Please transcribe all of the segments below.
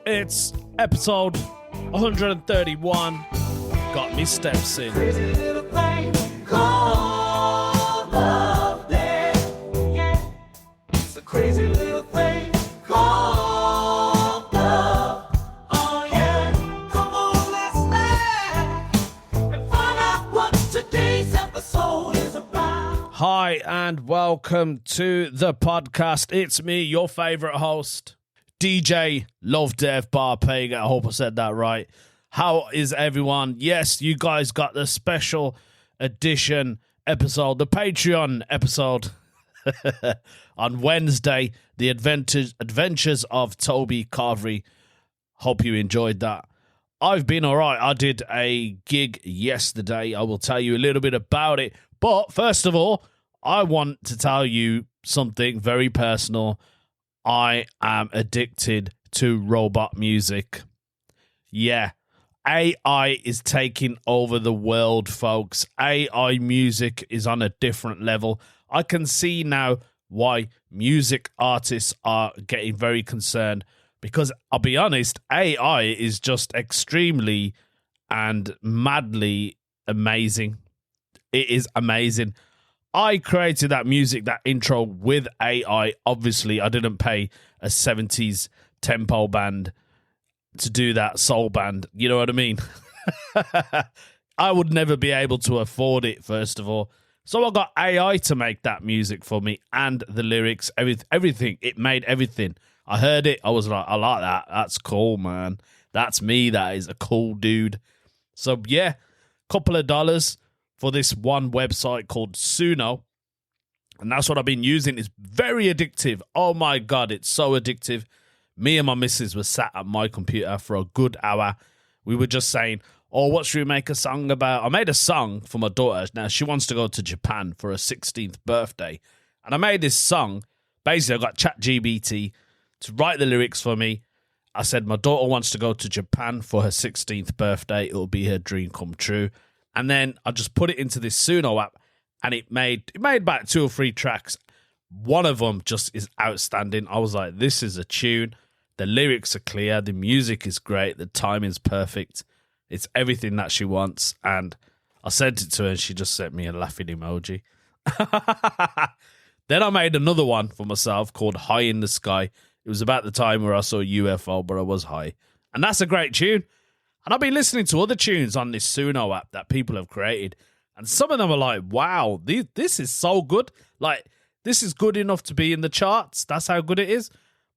It's episode 131. Got me steps in. Crazy little thing called love, yeah. It's a crazy little thing called love. Oh yeah, come on, let's laugh and find out what today's episode is about. Hi and welcome to the podcast. It's me, your favorite host, DJ Love Dev Barpega. I hope I said that right. How is everyone? Yes, you guys got the special edition episode, the Patreon episode on Wednesday, the adventures of Toby Carvery. Hope you enjoyed that. I've been all right. I did a gig yesterday. I will tell you a little bit about it. But first of all, I want to tell you something very personal. I am addicted to robot music. Yeah. AI is taking over the world, folks. AI music is on a different level. I can see now why music artists are getting very concerned because, I'll be honest, AI is just extremely and madly amazing. It is amazing. I created that music, that intro with AI. Obviously, I didn't pay a 70s tempo band to do that, soul band. You know what I mean? I would never be able to afford it, first of all. So I got AI to make that music for me and the lyrics, everything. It made everything. I heard it. I was like, I like that. That's cool, man. That's me. That is a cool dude. So, yeah, couple of dollars for this one website called Suno. And that's what I've been using. It's very addictive. Oh, my God. It's so addictive. Me and my missus were sat at my computer for a good hour. We were just saying, oh, what should we make a song about? I made a song for my daughter. Now, she wants to go to Japan for her 16th birthday. And I made this song. Basically, I got ChatGPT to write the lyrics for me. I said, my daughter wants to go to Japan for her 16th birthday. It'll be her dream come true. And then I just put it into this Suno app. And it made about 2 or 3 tracks. One of them just is outstanding. I was like, this is a tune. The lyrics are clear. The music is great. The timing's perfect. It's everything that she wants. And I sent it to her and she just sent me a laughing emoji. Then I made another one for myself called High in the Sky. It was about the time where I saw a UFO, but I was high. And that's a great tune. And I've been listening to other tunes on this Suno app that people have created. And some of them are like, wow, this is so good. Like, this is good enough to be in the charts. That's how good it is.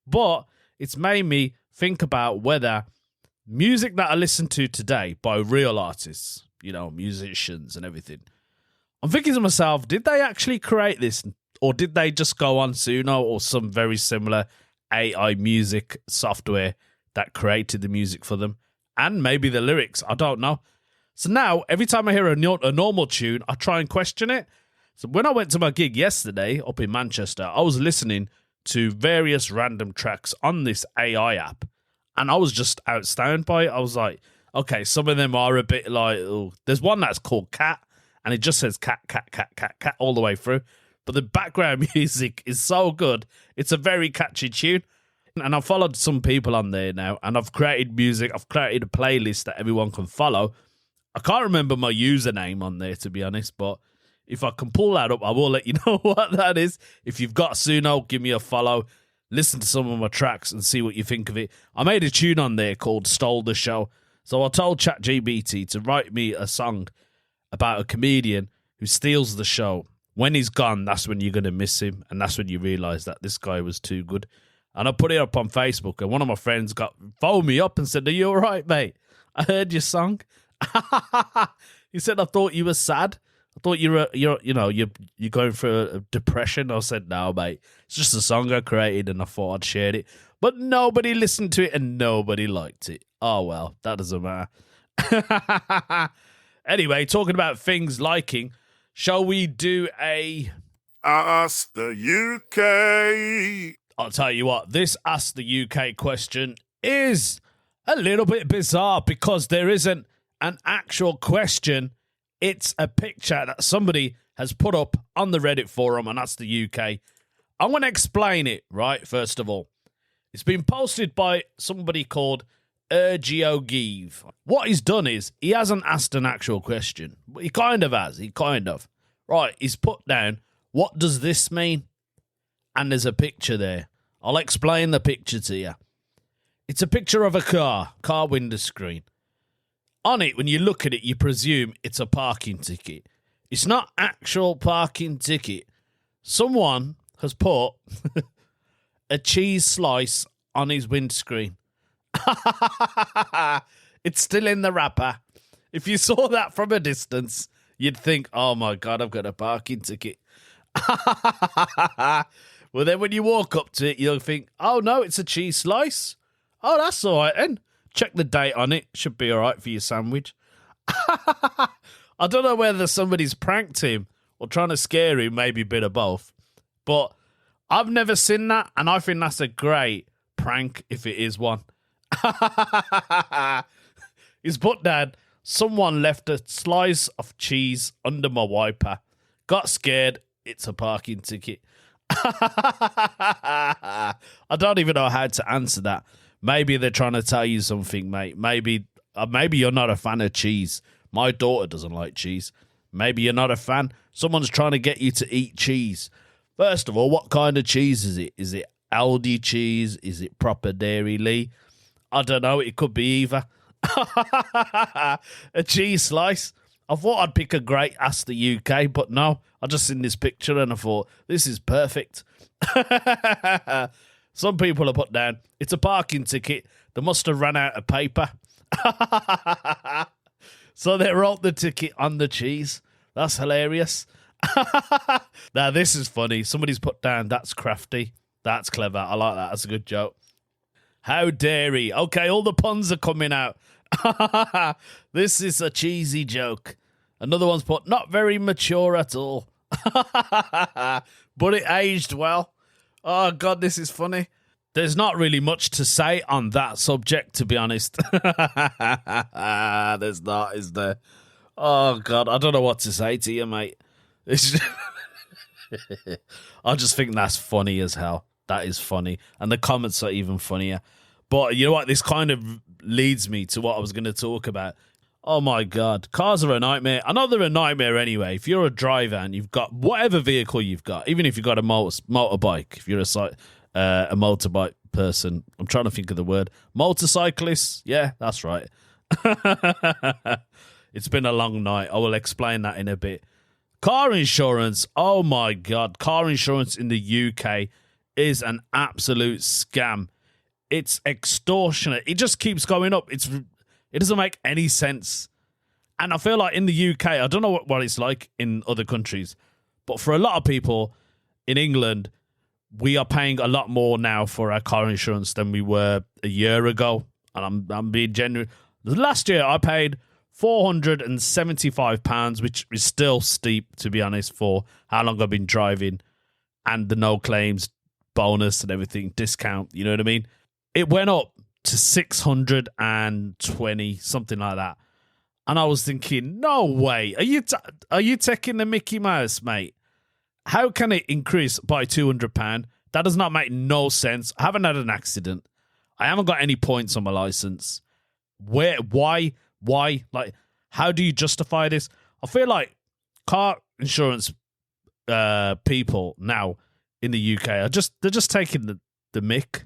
But it's made me think about whether music that I listen to today by real artists, you know, musicians and everything, I'm thinking to myself, did they actually create this? Or did they just go on Suno or some very similar AI music software that created the music for them? And maybe the lyrics, I don't know. So now, every time I hear a normal tune, I try and question it. So when I went to my gig yesterday up in Manchester, I was listening to various random tracks on this AI app. And I was just outstanded by it. I was like, okay, some of them are a bit like, oh, there's one that's called Cat, and it just says cat, cat, cat, cat, cat all the way through. But the background music is so good. It's a very catchy tune. And I've followed some people on there now, and I've created music. I've created a playlist that everyone can follow. I can't remember my username on there, to be honest, but if I can pull that up, I will let you know what that is. If you've got Suno, give me a follow. Listen to some of my tracks and see what you think of it. I made a tune on there called Stole the Show. So I told ChatGPT to write me a song about a comedian who steals the show. When he's gone, that's when you're going to miss him. And that's when you realise that this guy was too good. And I put it up on Facebook, and one of my friends phoned me up and said, are you all right, mate? I heard your song. He said, I thought you were sad. I thought you're going through a depression. I said, no, mate. It's just a song I created and I thought I'd share it. But nobody listened to it and nobody liked it. Oh, well, that doesn't matter. Anyway, talking about things liking, shall we do a Ask the UK? I'll tell you what, this Ask the UK question is a little bit bizarre because there isn't an actual question. It's a picture that somebody has put up on the Reddit forum, and that's the UK. I'm going to explain it, right, first of all. It's been posted by somebody called Ergiogive. What he's done is, he hasn't asked an actual question. But he kind of has. Right, he's put down, what does this mean? And there's a picture there. I'll explain the picture to you. It's a picture of a car window screen. On it, when you look at it, you presume it's a parking ticket. It's not actual parking ticket. Someone has put a cheese slice on his windscreen. It's still in the wrapper. If you saw that from a distance, you'd think, oh my God, I've got a parking ticket. Well, then when you walk up to it, you'll think, oh no, it's a cheese slice. Oh, that's all right then. Check the date on it. Should be all right for your sandwich. I don't know whether somebody's pranked him or trying to scare him, maybe a bit of both. But I've never seen that, and I think that's a great prank if it is one. He's put down, someone left a slice of cheese under my wiper. Got scared. It's a parking ticket. I don't even know how to answer that. Maybe they're trying to tell you something, mate. Maybe you're not a fan of cheese. My daughter doesn't like cheese. Maybe you're not a fan. Someone's trying to get you to eat cheese. First of all, what kind of cheese is it? Is it Aldi cheese? Is it proper Dairy Lee? I don't know. It could be either. A cheese slice. I thought I'd pick a great Ask the UK, but no. I just seen this picture and I thought, this is perfect. Some people have put down, it's a parking ticket. They must have run out of paper. So they wrote the ticket on the cheese. That's hilarious. Now, this is funny. Somebody's put down, that's crafty. That's clever. I like that. That's a good joke. How dairy. Okay, all the puns are coming out. This is a cheesy joke. Another one's put, not very mature at all. But it aged well. Oh, God, this is funny. There's not really much to say on that subject, to be honest. There's not, is there? Oh, God, I don't know what to say to you, mate. It's I just think that's funny as hell. That is funny. And the comments are even funnier. But you know what? This kind of leads me to what I was going to talk about. Oh, my God. Cars are a nightmare. I know they're a nightmare anyway. If you're a driver and you've got whatever vehicle you've got, even if you've got a motorbike, if you're a motorbike person, I'm trying to think of the word. Motorcyclist? Yeah, that's right. It's been a long night. I will explain that in a bit. Car insurance. Oh, my God. Car insurance in the UK is an absolute scam. It's extortionate. It just keeps going up. It doesn't make any sense. And I feel like in the UK, I don't know what it's like in other countries, but for a lot of people in England, we are paying a lot more now for our car insurance than we were a year ago. And I'm being genuine. Last year, I paid £475, which is still steep, to be honest, for how long I've been driving and the no claims bonus and everything, discount, you know what I mean? It went up to 620, something like that. And I was thinking, no way. Are you taking the Mickey Mouse, mate? How can it increase by £200? That does not make no sense. I haven't had an accident. I haven't got any points on my license. Why? Like, how do you justify this? I feel like car insurance people now in the UK they're just taking the mick.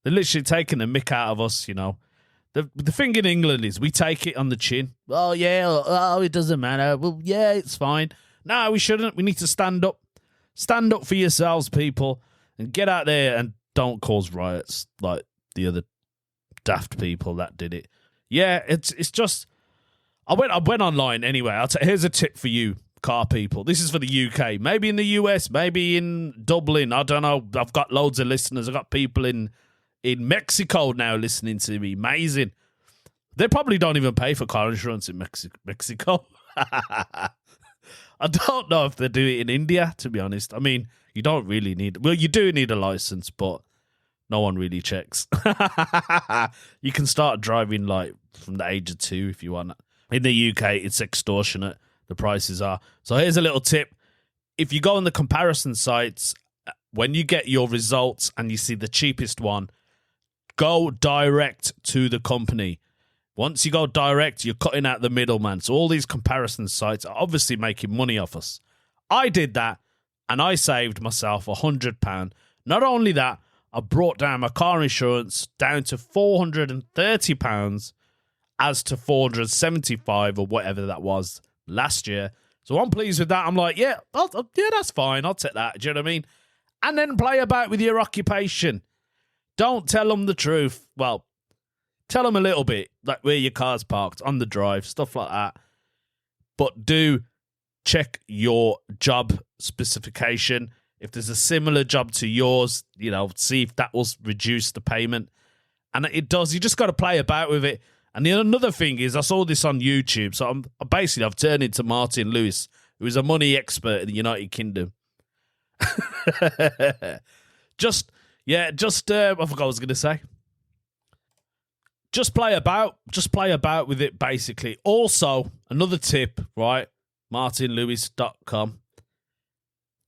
They're literally taking the mick out of us, you know. The thing in England is we take it on the chin. Oh, yeah, oh, it doesn't matter. Well, yeah, it's fine. No, we shouldn't. We need to stand up. Stand up for yourselves, people, and get out there and don't cause riots like the other daft people that did it. Yeah, it's just... I went online anyway. Here's a tip for you, car people. This is for the UK. Maybe in the US, maybe in Dublin. I don't know. I've got loads of listeners. I've got people in Mexico now listening to me. Amazing. They probably don't even pay for car insurance in Mexico. I don't know if they do it in India, to be honest. I mean, you don't really need... Well, you do need a license, but no one really checks. You can start driving like from the age of 2 if you want. In the UK, it's extortionate. The prices are. So here's a little tip. If you go on the comparison sites, when you get your results and you see the cheapest one, go direct to the company. Once you go direct, you're cutting out the middleman. So all these comparison sites are obviously making money off us. I did that, and I saved myself £100. Not only that, I brought down my car insurance down to £430 as to £475 or whatever that was last year. So I'm pleased with that. I'm like, yeah, that's fine. I'll take that. Do you know what I mean? And then play about with your occupation. Don't tell them the truth. Well, tell them a little bit, like where your car's parked, on the drive, stuff like that. But do check your job specification. If there's a similar job to yours, see if that will reduce the payment. And it does. You just got to play about with it. And the another thing is, I saw this on YouTube. So I've turned into Martin Lewis, who is a money expert in the United Kingdom. I forgot what I was going to say. Just play about with it, basically. Also, another tip, right? martinlewis.com.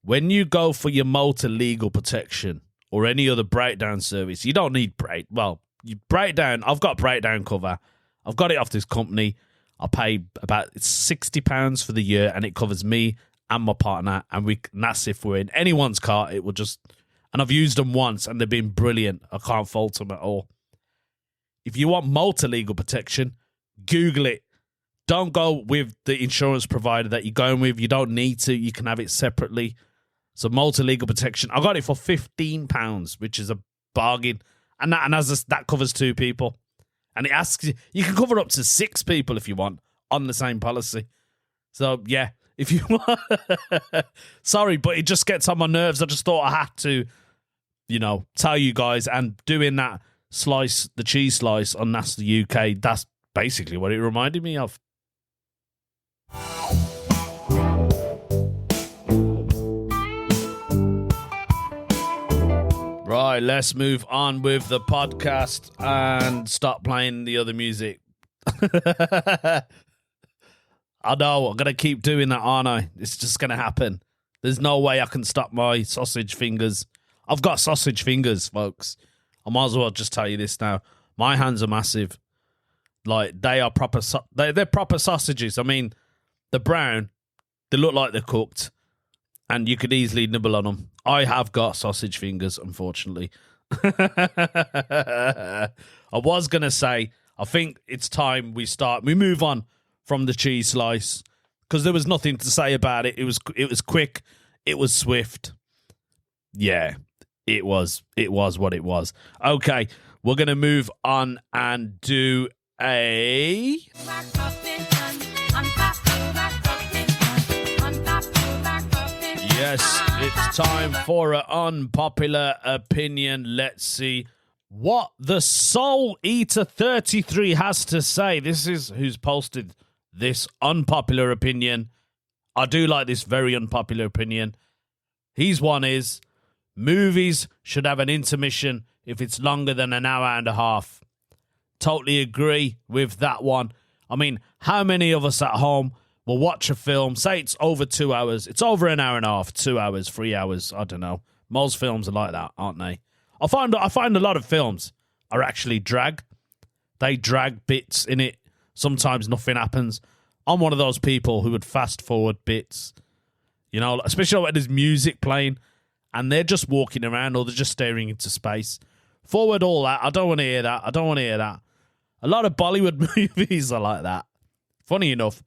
When you go for your motor legal protection or any other breakdown service, you don't need you breakdown. I've got breakdown cover. I've got it off this company. I pay about £60 for the year, and it covers me and my partner. And that's if we're in anyone's car. It will just, and I've used them once, and they've been brilliant. I can't fault them at all. If you want motor legal protection, Google it. Don't go with the insurance provider that you're going with. You don't need to. You can have it separately. So motor legal protection, I got it for £15, which is a bargain. And that covers 2 people. And it asks you can cover up to 6 people if you want on the same policy. So, yeah, if you want. Sorry, but it just gets on my nerves. I just thought I had to, tell you guys. And doing that the cheese slice on That's the UK, that's basically what it reminded me of. Right, let's move on with the podcast and stop playing the other music. I know, I'm going to keep doing that, aren't I? It's just going to happen. There's no way I can stop my sausage fingers. I've got sausage fingers, folks. I might as well just tell you this now. My hands are massive. Like, they are proper, they're proper sausages. I mean, they're brown. They look like they're cooked. And you could easily nibble on them. I have got sausage fingers, unfortunately. I was going to say, I think it's time we move on from the cheese slice, because there was nothing to say about it. It was quick. It was swift. Yeah, it was what it was. Okay, we're going to move on and do a... Yes, it's time for an unpopular opinion. Let's see what the Soul Eater 33 has to say. This is who's posted this unpopular opinion. I do like this very unpopular opinion. His one is, movies should have an intermission if it's longer than an hour and a half. Totally agree with that one. I mean, how many of us at home will watch a film, say it's over 2 hours, it's over an hour and a half, 2 hours, 3 hours, I don't know. Most films are like that, aren't they? I find a lot of films are actually drag. They drag bits in it. Sometimes nothing happens. I'm one of those people who would fast forward bits, especially when there's music playing and they're just walking around or they're just staring into space. Forward all that. I don't want to hear that. A lot of Bollywood movies are like that. Funny enough,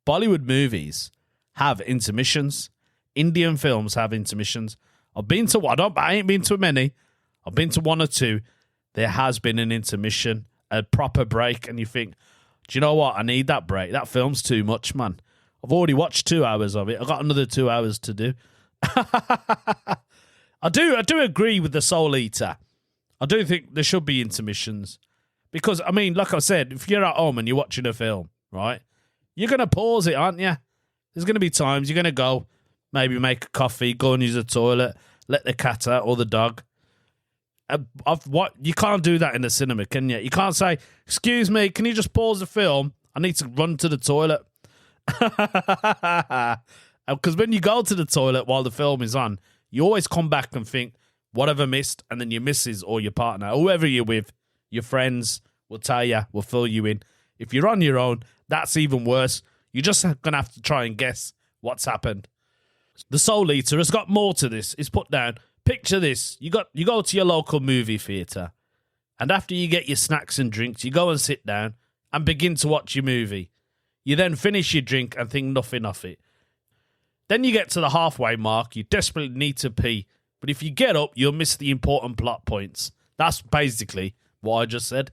Bollywood movies have intermissions. Indian films have intermissions. I ain't been to many. I've been to 1 or 2. There has been an intermission, a proper break, and you think, do you know what? I need that break. That film's too much, man. I've already watched 2 hours of it. I've got another 2 hours to do. I do agree with the Soul Eater. I do think there should be intermissions. Because, I mean, like I said, if you're at home and you're watching a film, right, you're going to pause it, aren't you? There's going to be times you're going to go, maybe make a coffee, go and use the toilet, let the cat out or the dog. You can't do that in the cinema, can you? You can't say, excuse me, can you just pause the film? I need to run to the toilet. Because when you go to the toilet while the film is on, you always come back and think, what have I missed? And then your missus or your partner, whoever you're with, Your friends will tell you, will fill you in. If you're on your own, that's even worse. You're just going to have to try and guess what's happened. The Soul Eater has got more to this. It's put down. Picture this. You go to your local movie theatre, and after you get your snacks and drinks, you go and sit down and begin to watch your movie. You then finish your drink and think nothing of it. Then you get to the halfway mark. You desperately need to pee. But if you get up, you'll miss the important plot points. That's basically what I just said.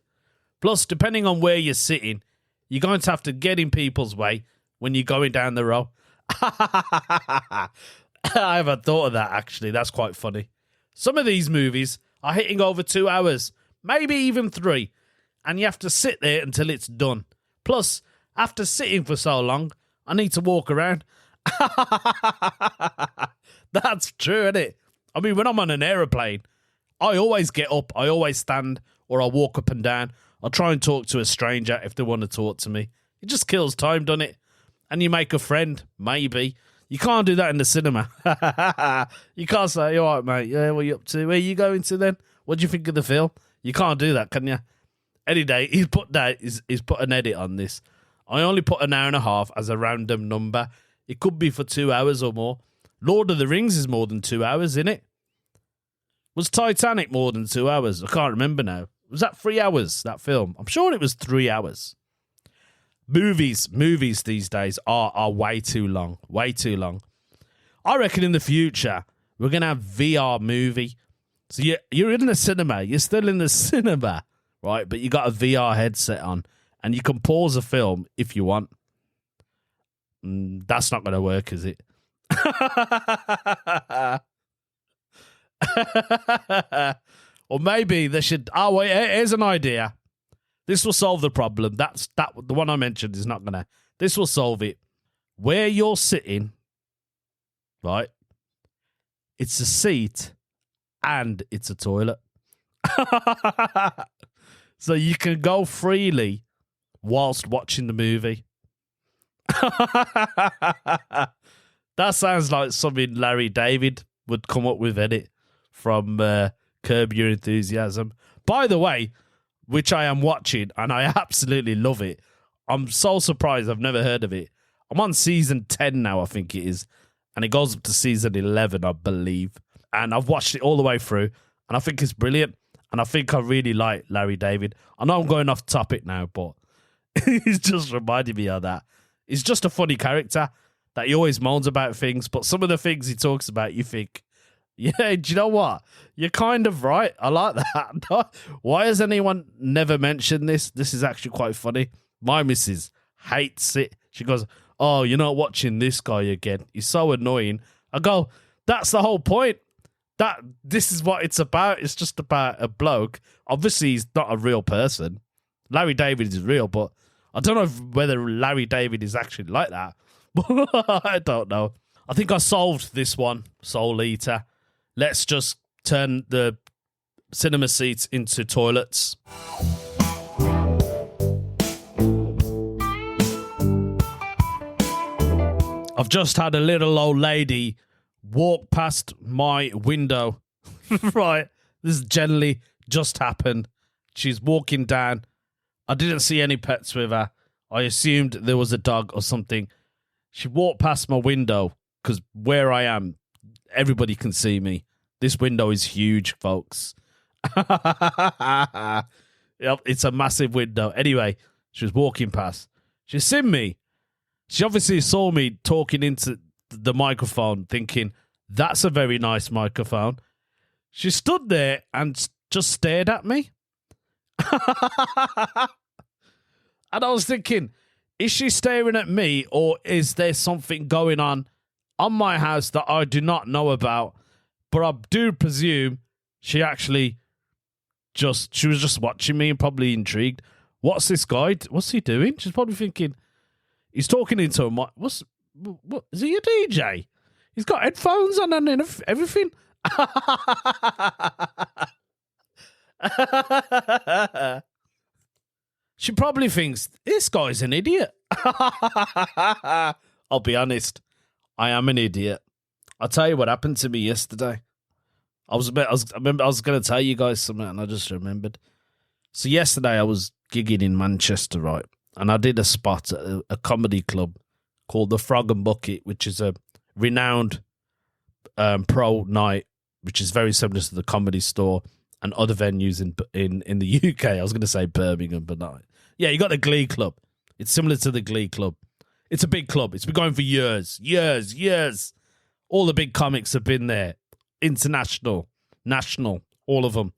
Plus, depending on where you're sitting, you're going to have to get in people's way when you're going down the row. I haven't thought of that, actually. That's quite funny. Some of these movies are hitting over 2 hours, maybe even 3, and you have to sit there until it's done. Plus, after sitting for so long, I need to walk around. That's true, isn't it? I mean, when I'm on an aeroplane, I always get up, I always stand, or I walk up and down. I'll try and talk to a stranger if they want to talk to me. It just kills time, doesn't it? And you make a friend, maybe. You can't do that in the cinema. You can't say, all right, mate, yeah, what are you up to? Where are you going to then? What do you think of the film? You can't do that, can you? Any day, he's put an edit on this. I only put an hour and a half as a random number. It could be for 2 hours or more. Lord of the Rings is more than 2 hours, isn't it? Was Titanic more than 2 hours? I can't remember now. Was that 3 hours, that film? I'm sure it was 3 hours. Movies these days are way too long. Way too long. I reckon in the future, we're going to have VR movie. So you're in the cinema. You're still in the cinema, right? But you got a VR headset on. And you can pause a film if you want. That's not going to work, is it? Or maybe they should... Oh, wait, here's an idea. This will solve the problem. The one I mentioned is not going to... This will solve it. Where you're sitting, right, it's a seat and it's a toilet. So you can go freely whilst watching the movie. That sounds like something Larry David would come up with, edit from Curb Your Enthusiasm. By the way, which I am watching, and I absolutely love it. I'm so surprised I've never heard of it. I'm on season 10 now, I think it is. And it goes up to season 11, I believe. And I've watched it all the way through, and I think it's brilliant. And I think I really like Larry David. I know I'm going off topic now, but he's just reminded me of that. He's just a funny character that he always moans about things, but some of the things he talks about, you think, yeah, do you know what? You're kind of right. I like that. Why has anyone never mentioned this? This is actually quite funny. My missus hates it. She goes, oh, you're not watching this guy again. He's so annoying. I go, that's the whole point. This is what it's about. It's just about a bloke. Obviously, he's not a real person. Larry David is real, but I don't know whether Larry David is actually like that. I don't know. I think I solved this one, Soul Eater. Let's just turn the cinema seats into toilets. I've just had a little old lady walk past my window. Right. This generally just happened. She's walking down. I didn't see any pets with her. I assumed there was a dog or something. She walked past my window because where I am, everybody can see me. This window is huge, folks. Yep, it's a massive window. Anyway, she was walking past. She's seen me. She obviously saw me talking into the microphone, thinking, that's a very nice microphone. She stood there and just stared at me. And I was thinking, is she staring at me, or is there something going on my house that I do not know about? But I do presume she was just watching me and probably intrigued. What's this guy? What's he doing? She's probably thinking, he's talking into a mic. What is he a DJ? He's got headphones on and everything. She probably thinks, this guy's an idiot. I'll be honest. I am an idiot. I'll tell you what happened to me yesterday. I was going to tell you guys something and I just remembered. So yesterday I was gigging in Manchester, right? And I did a spot at a comedy club called the Frog and Bucket, which is a renowned pro night, which is very similar to the Comedy Store and other venues in the UK. I was going to say Birmingham, but no. Yeah, you got the Glee Club. It's similar to the Glee Club. It's a big club. It's been going for years. All the big comics have been there. International, national, all of them.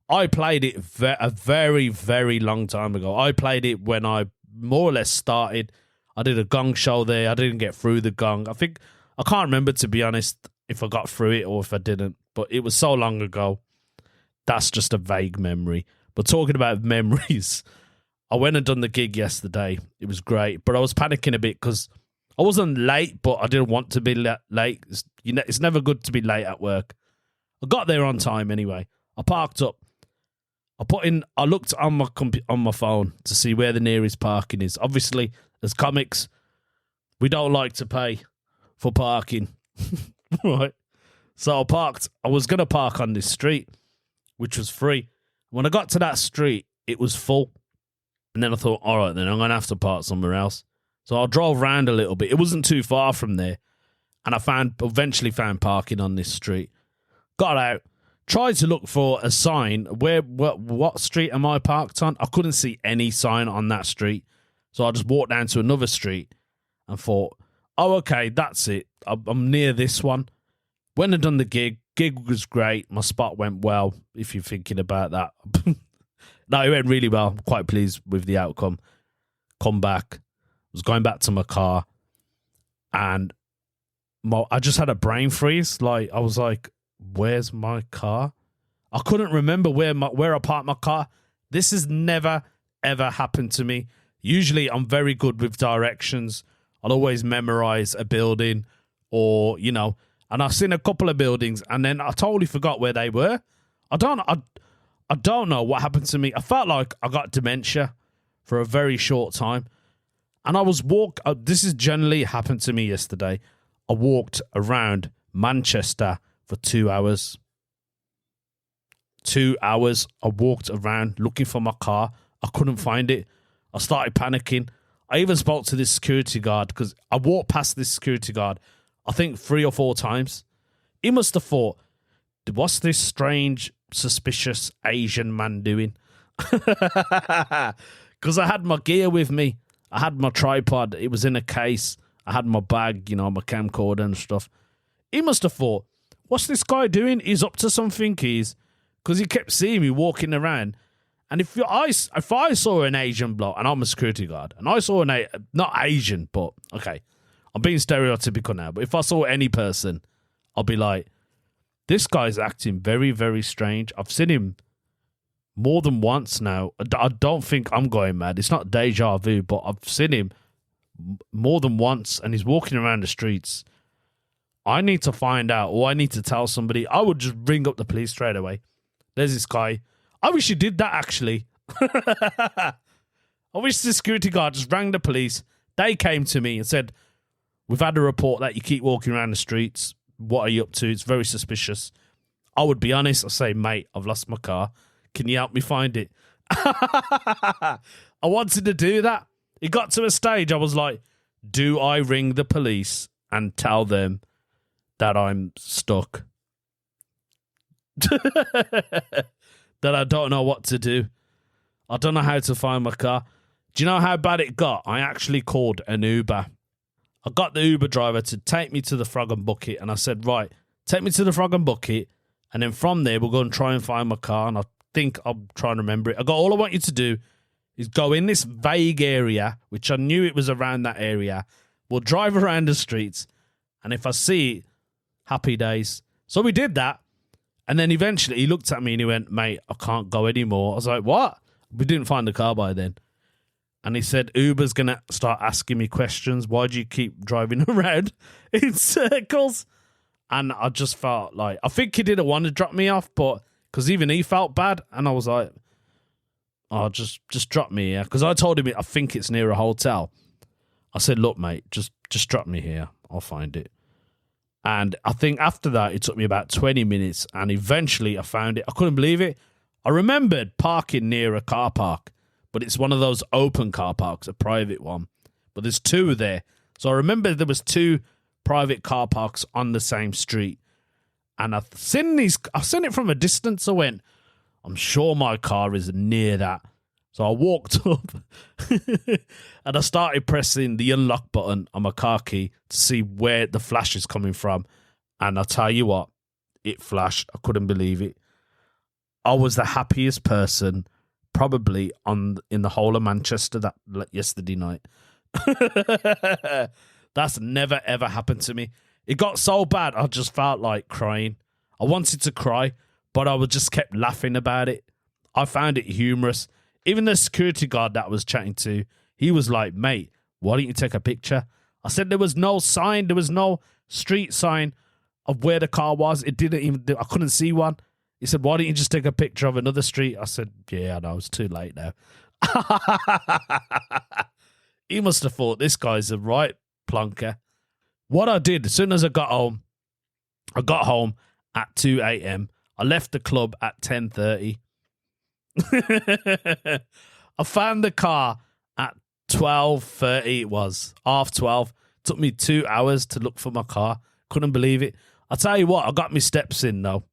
I played it a very, very long time ago. I played it when I more or less started. I did a gong show there. I didn't get through the gong. I can't remember, to be honest, if I got through it or if I didn't. But it was so long ago. That's just a vague memory. But talking about memories, I went and done the gig yesterday. It was great. But I was panicking a bit because I wasn't late, but I didn't want to be late. It's never good to be late at work. I got there on time anyway. I parked up. I looked on my phone to see where the nearest parking is. Obviously, as comics, we don't like to pay for parking, right? So I parked. I was going to park on this street, which was free. When I got to that street, it was full. And then I thought, all right, then I'm going to have to park somewhere else. So I drove around a little bit. It wasn't too far from there. And I eventually found parking on this street. Got out. Tried to look for a sign. What street am I parked on? I couldn't see any sign on that street. So I just walked down to another street and thought, oh, okay, that's it. I'm near this one. Went and done the gig. Gig was great. My spot went well, if you're thinking about that. No, it went really well. I'm quite pleased with the outcome. Come back. Was going back to my car. And I just had a brain freeze. I was like, where's my car? I couldn't remember where I parked my car. This has never, ever happened to me. Usually I'm very good with directions. I'll always memorize a building or, and I've seen a couple of buildings and then I totally forgot where they were. I don't know what happened to me. I felt like I got dementia for a very short time. And I was this has generally happened to me yesterday. I walked around Manchester for 2 hours. 2 hours. I walked around looking for my car. I couldn't find it. I started panicking. I even spoke to this security guard because I walked past this security guard, I think 3 or 4 times. He must have thought, what's this strange, suspicious Asian man doing? Because I had my gear with me. I had my tripod. It was in a case. I had my bag, my camcorder and stuff. He must have thought, what's this guy doing? He's up to something, because he kept seeing me walking around. And if I saw an Asian bloke, and I'm a security guard, and I saw not Asian, but okay, I'm being stereotypical now, but if I saw any person, I'll be like, this guy's acting very, very strange. I've seen him more than once now. I don't think I'm going mad. It's not deja vu, but I've seen him more than once, and he's walking around the streets. I need to find out, or I need to tell somebody. I would just ring up the police straight away. There's this guy. I wish he did that, actually. I wish the security guard just rang the police. They came to me and said, we've had a report that you keep walking around the streets. What are you up to? It's very suspicious. I would be honest. I'd say, mate, I've lost my car. Can you help me find it? I wanted to do that. It got to a stage I was like, do I ring the police and tell them that I'm stuck? That I don't know what to do. I don't know how to find my car. Do you know how bad it got? I actually called an Uber. I got the Uber driver to take me to the Frog and Bucket, and I said, right, take me to the Frog and Bucket, and then from there we'll go and try and find my car, and I think I'll try and remember it. I got, all I want you to do is go in this vague area, which I knew it was around that area. We'll drive around the streets, and if I see it, happy days. So we did that. And then eventually he looked at me and he went, mate, I can't go anymore. I was like, what? We didn't find the car by then. And he said, Uber's going to start asking me questions. Why do you keep driving around in circles? And I just felt like, I think he didn't want to drop me off, but because even he felt bad. And I was like, oh, just drop me here. Because I told him, I think it's near a hotel. I said, look, mate, just drop me here. I'll find it. And I think after that, it took me about 20 minutes, and eventually I found it. I couldn't believe it. I remembered parking near a car park, but it's one of those open car parks, a private one. But there's two there. So I remember there was two private car parks on the same street. And I've seen it from a distance. I went, I'm sure my car is near that. So I walked up and I started pressing the unlock button on my car key to see where the flash is coming from. And I'll tell you what, it flashed. I couldn't believe it. I was the happiest person probably in the whole of Manchester that yesterday night. That's never, ever happened to me. It got so bad, I just felt like crying. I wanted to cry, but I just kept laughing about it. I found it humorous. Even the security guard that I was chatting to, he was like, mate, why don't you take a picture? I said there was no sign. There was no street sign of where the car was. It didn't even, I couldn't see one. He said, why don't you just take a picture of another street? I said, yeah, I know, it's too late now. He must have thought this guy's a right plonker. What I did, as soon as I got home at 2 a.m. I left the club at 10:30. I found the car at 12:30. It was half 12. Took me 2 hours to look for my car. Couldn't believe it. I'll tell you what, I got my steps in though.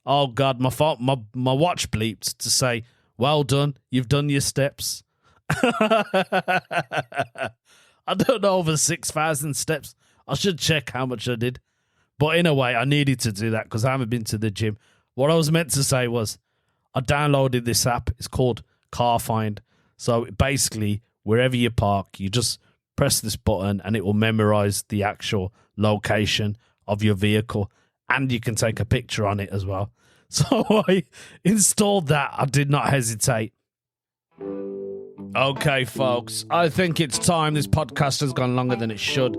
Oh God, my watch bleeped to say, well done, you've done your steps. I don't know, over 6,000 steps. I should check how much I did. But in a way, I needed to do that because I haven't been to the gym. What I was meant to say was, I downloaded this app. It's called Car Find. So basically, wherever you park, you just press this button and it will memorize the actual location of your vehicle. And you can take a picture on it as well. So I installed that. I did not hesitate. Okay, folks. I think it's time. This podcast has gone longer than it should.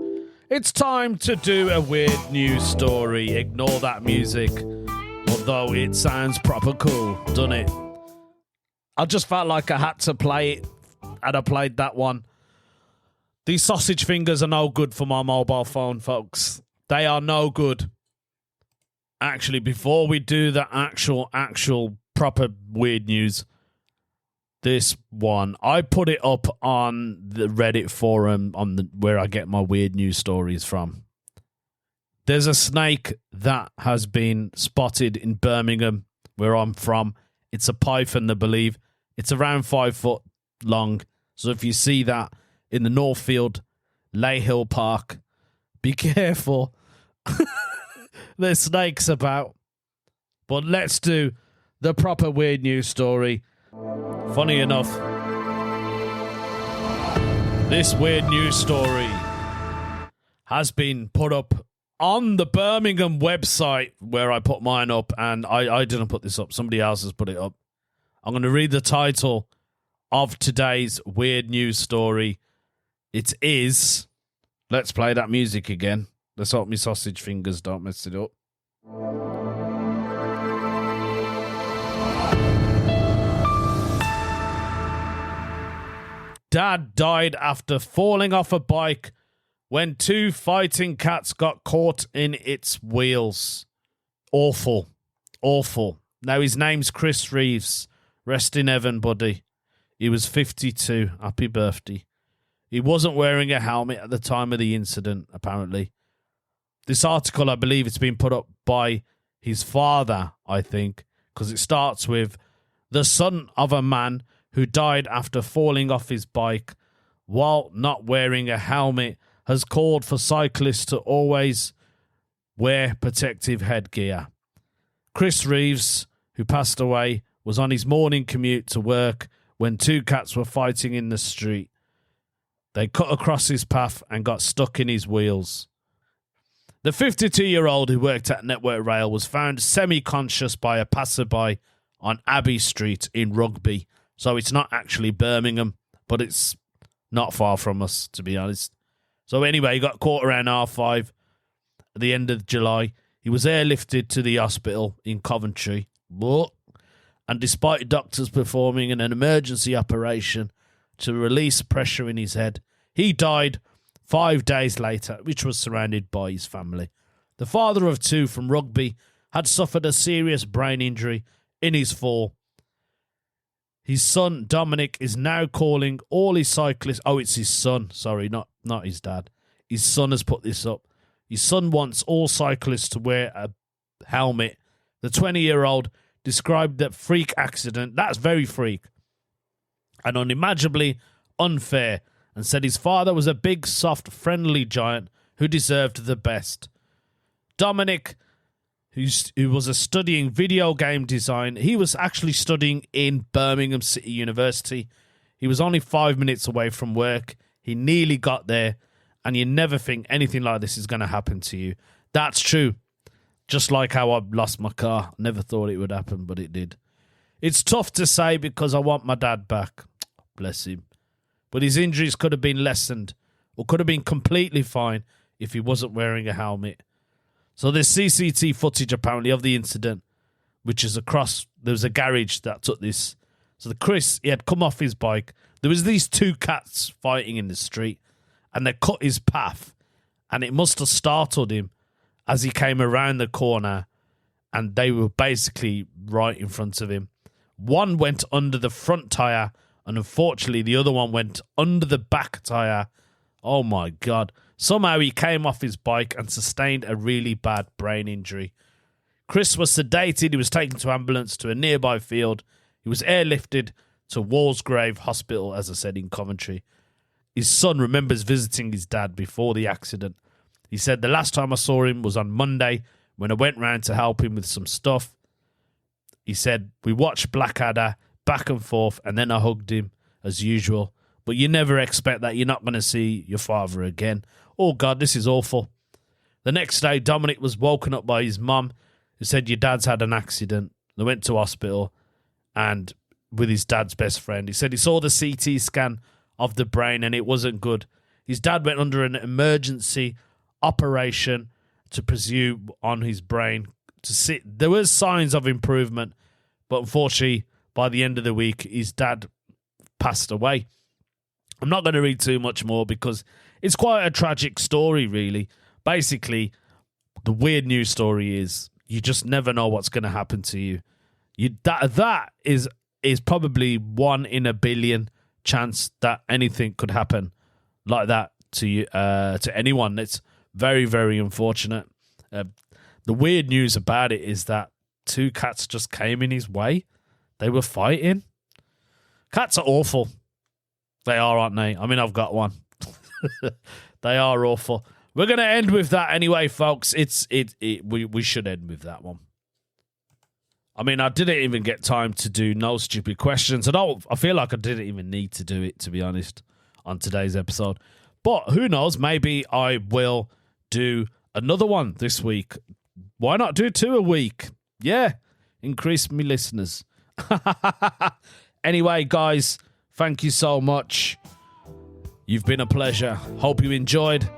It's time to do a weird news story. Ignore that music. Although it sounds proper cool, doesn't it? I just felt like I had to play it. And I played that one. These sausage fingers are no good for my mobile phone, folks. They are no good. Actually, before we do the actual proper weird news, this one, I put it up on the Reddit forum where I get my weird news stories from. There's a snake that has been spotted in Birmingham, where I'm from. It's a python, I believe. It's around 5 foot long. So if you see that in the Northfield, Leyhill Park, be careful. There's snakes about. But let's do the proper weird news story. Funny enough, this weird news story has been put up on the Birmingham website where I put mine up, and I didn't put this up. Somebody else has put it up. I'm going to read the title of today's weird news story. It is... Let's play that music again. Let's hope my sausage fingers don't mess it up. Dad died after falling off a bike when 2 fighting cats got caught in its wheels. Awful. Awful. Now, his name's Chris Reeves. Rest in heaven, buddy. He was 52. Happy birthday. He wasn't wearing a helmet at the time of the incident, apparently. This article, I believe it's been put up by his father, I think, because it starts with, the son of a man who died after falling off his bike while not wearing a helmet has called for cyclists to always wear protective headgear. Chris Reeves, who passed away, was on his morning commute to work when 2 cats were fighting in the street. They cut across his path and got stuck in his wheels. The 52-year-old who worked at Network Rail was found semi-conscious by a passerby on Abbey Street in Rugby. So it's not actually Birmingham, but it's not far from us, to be honest. So anyway, he got caught around 5:30 at the end of July. He was airlifted to the hospital in Coventry. And despite doctors performing an emergency operation to release pressure in his head, he died 5 days later, which was surrounded by his family. The father of 2 from Rugby had suffered a serious brain injury in his fall. His son, Dominic, is now calling all his cyclists... Oh, it's his son. Sorry, not his dad. His son has put this up. His son wants all cyclists to wear a helmet. The 20-year-old described the freak accident, that's very freak, and unimaginably unfair, and said his father was a big, soft, friendly giant who deserved the best. Dominic, who was studying video game design, he was actually studying in Birmingham City University. He was only 5 minutes away from work. He nearly got there, and you never think anything like this is going to happen to you. That's true. Just like how I lost my car. Never thought it would happen, but it did. It's tough to say because I want my dad back. Bless him. But his injuries could have been lessened or could have been completely fine if he wasn't wearing a helmet. So there's CCTV footage apparently of the incident, which is across... There was a garage that took this. So Chris, he had come off his bike. There was these two cats fighting in the street and they cut his path, and it must have startled him as he came around the corner, and they were basically right in front of him. One went under the front tyre, and unfortunately the other one went under the back tyre. Oh my God. Somehow he came off his bike and sustained a really bad brain injury. Chris was sedated. He was taken to ambulance to a nearby field. He was airlifted to Walsgrave Hospital, as I said, in Coventry. His son remembers visiting his dad before the accident. He said, the last time I saw him was on Monday when I went round to help him with some stuff. He said, we watched Blackadder back and forth, and then I hugged him as usual. But you never expect that you're not going to see your father again. Oh, God, this is awful. The next day, Dominic was woken up by his mum, who said, your dad's had an accident. They went to hospital, and with his dad's best friend. He said he saw the CT scan of the brain, and it wasn't good. His dad went under an emergency operation to pursue on his brain to see. There was signs of improvement, but unfortunately, by the end of the week, his dad passed away. I'm not going to read too much more because it's quite a tragic story, really. Basically, the weird news story is you just never know what's going to happen to you. That is probably 1 in a billion chance that anything could happen like that to you, to anyone. It's very, very unfortunate. The weird news about it is that 2 cats just came in his way. They were fighting. Cats are awful. They are, aren't they? I mean, I've got one. They are awful. We're going to end with that anyway, folks. We should end with that one. I mean, I didn't even get time to do no stupid questions. I feel like I didn't even need to do it, to be honest, on today's episode. But who knows? Maybe I will do another one this week. Why not do 2 a week? Yeah, increase me listeners. Anyway, guys, thank you so much. You've been a pleasure. Hope you enjoyed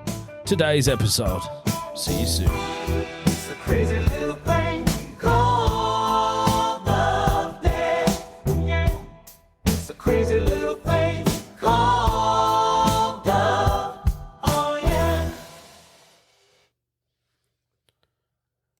today's episode. See you soon. It's a crazy little thing.